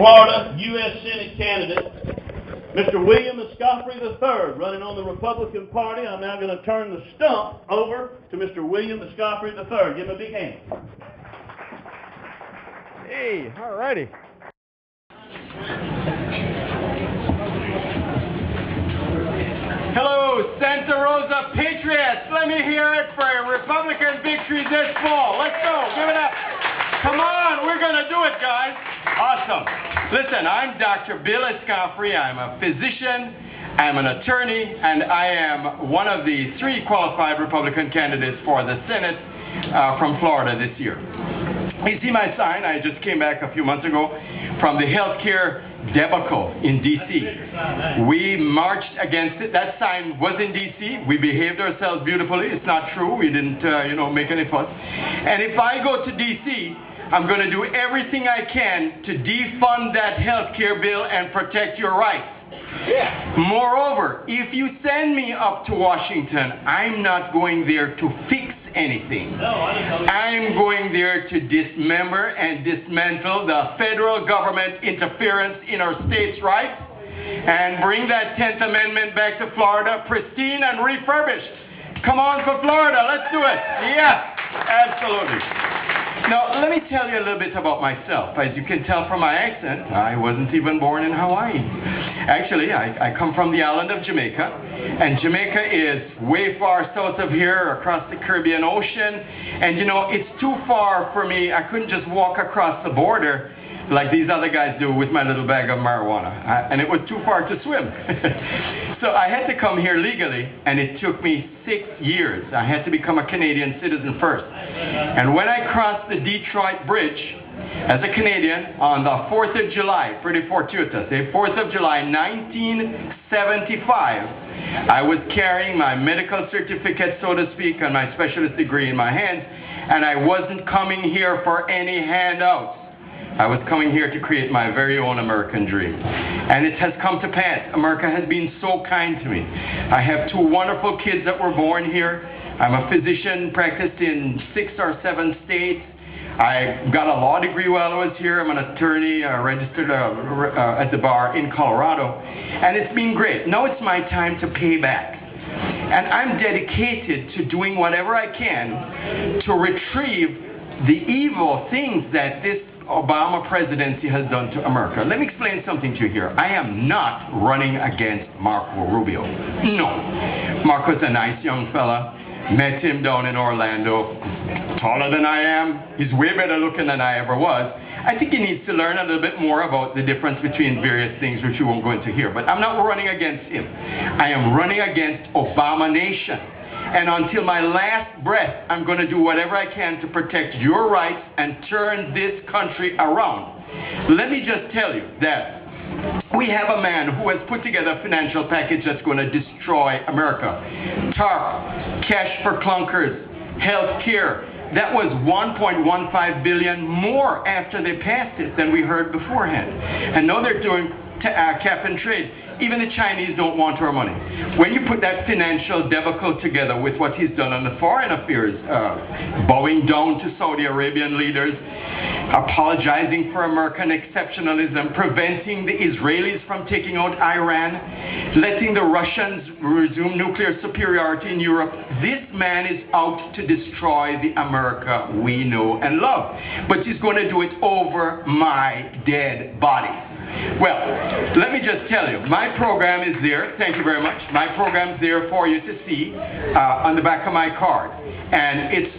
Florida U.S. Senate candidate, Mr. William Escoffery III, running on the Republican Party. I'm now going to turn the stump over to Mr. William Escoffery III. Give him a big hand. Hey, all righty. Hello, Santa Rosa Patriots. Let me hear it for a Republican victory this fall. Let's go. Give it up. Come on, we're going to do it, guys. Awesome. Listen, I'm Dr. Bill Escoffery. I'm a physician, I'm an attorney, and I am one of the 3 qualified Republican candidates for the Senate from Florida this year. You see my sign? I just came back a few months ago from the healthcare debacle in D.C. We marched against it. That sign was in D.C. We behaved ourselves beautifully. It's not true. We didn't, make any fuss. And if I go to D.C., I'm going to do everything I can to defund that health care bill and protect your rights. Yeah. Moreover, if you send me up to Washington, I'm not going there to fix anything. No, I'm going there to dismember and dismantle the federal government interference in our states' rights and bring that 10th Amendment back to Florida pristine and refurbished. Come on for Florida, let's do it. Yes, absolutely. Now, let me tell you a little bit about myself. As you can tell from my accent, I wasn't even born in Hawaii. Actually, I come from the island of Jamaica, and Jamaica is way far south of here, across the Caribbean Ocean, and it's too far for me. I couldn't just walk across the border like these other guys do with my little bag of marijuana, and it was too far to swim. So I had to come here legally, and it took me 6 years. I had to become a Canadian citizen first. And when I crossed the Detroit Bridge as a Canadian on the 4th of July, pretty fortuitous, 4th of July, 1975, I was carrying my medical certificate, so to speak, and my specialist degree in my hands, and I wasn't coming here for any handouts. I was coming here to create my very own American dream. And it has come to pass. America has been so kind to me. I have 2 wonderful kids that were born here. I'm a physician, practiced in 6 or 7 states. I got a law degree while I was here. I'm an attorney, registered at the bar in Colorado. And it's been great. Now it's my time to pay back. And I'm dedicated to doing whatever I can to retrieve the evil things that this Obama presidency has done to America. Let me explain something to you here. I am not running against Marco Rubio. No. Marco's a nice young fella. Met him down in Orlando. Taller than I am. He's way better looking than I ever was. I think he needs to learn a little bit more about the difference between various things, which you won't go into here. But I'm not running against him. I am running against Obama Nation. And until my last breath, I'm going to do whatever I can to protect your rights and turn this country around. Let me just tell you that we have a man who has put together a financial package that's going to destroy America. TARP, cash for clunkers, health care. That was $1.15 billion more after they passed it than we heard beforehand. And now they're doing cap and trade. Even the Chinese don't want our money. When you put that financial debacle together with what he's done on the foreign affairs, bowing down to Saudi Arabian leaders, apologizing for American exceptionalism, preventing the Israelis from taking out Iran, letting the Russians resume nuclear superiority in Europe, this man is out to destroy the America we know and love. But he's going to do it over my dead body. Well, let me just tell you, my program is there. Thank you very much. My program is there for you to see on the back of my card. And it's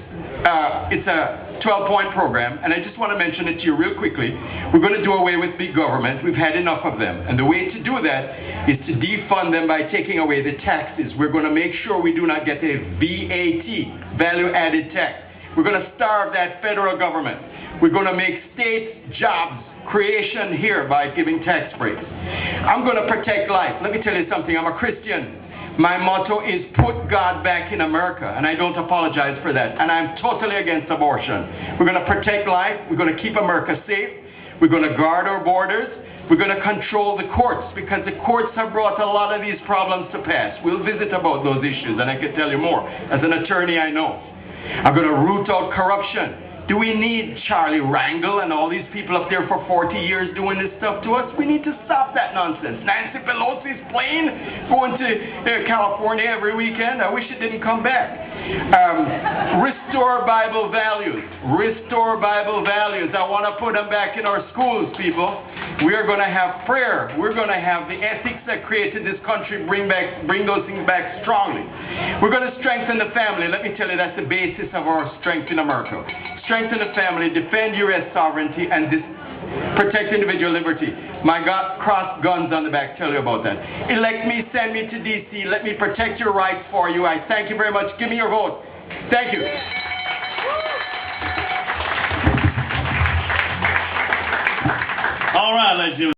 a 12-point program, and I just want to mention it to you real quickly. We're going to do away with big government. We've had enough of them. And the way to do that is to defund them by taking away the taxes. We're going to make sure we do not get a VAT, value-added tax. We're going to starve that federal government. We're going to make state jobs creation here by giving tax breaks. I'm going to protect life. Let me tell you something. I'm a Christian. My motto is put God back in America, and I don't apologize for that. And I'm totally against abortion. We're going to protect life. We're going to keep America safe. We're going to guard our borders. We're going to control the courts, because the courts have brought a lot of these problems to pass. We'll visit about those issues, and I can tell you more. As an attorney, I know. I'm going to root out corruption. Do we need Charlie Rangel and all these people up there for 40 years doing this stuff to us? We need to stop that nonsense. Nancy Pelosi's plane going to California every weekend. I wish it didn't come back. Restore Bible values. Restore Bible values. I want to put them back in our schools, people. We are going to have prayer. We're going to have the ethics that created this country, bring those things back strongly. We're going to strengthen the family. Let me tell you, that's the basis of our strength in America. Strengthen the family, defend U.S. sovereignty, and protect individual liberty. My God, cross guns on the back, tell you about that. Elect me, send me to D.C. Let me protect your rights for you. I thank you very much. Give me your vote. Thank you. All right, ladies and gentlemen.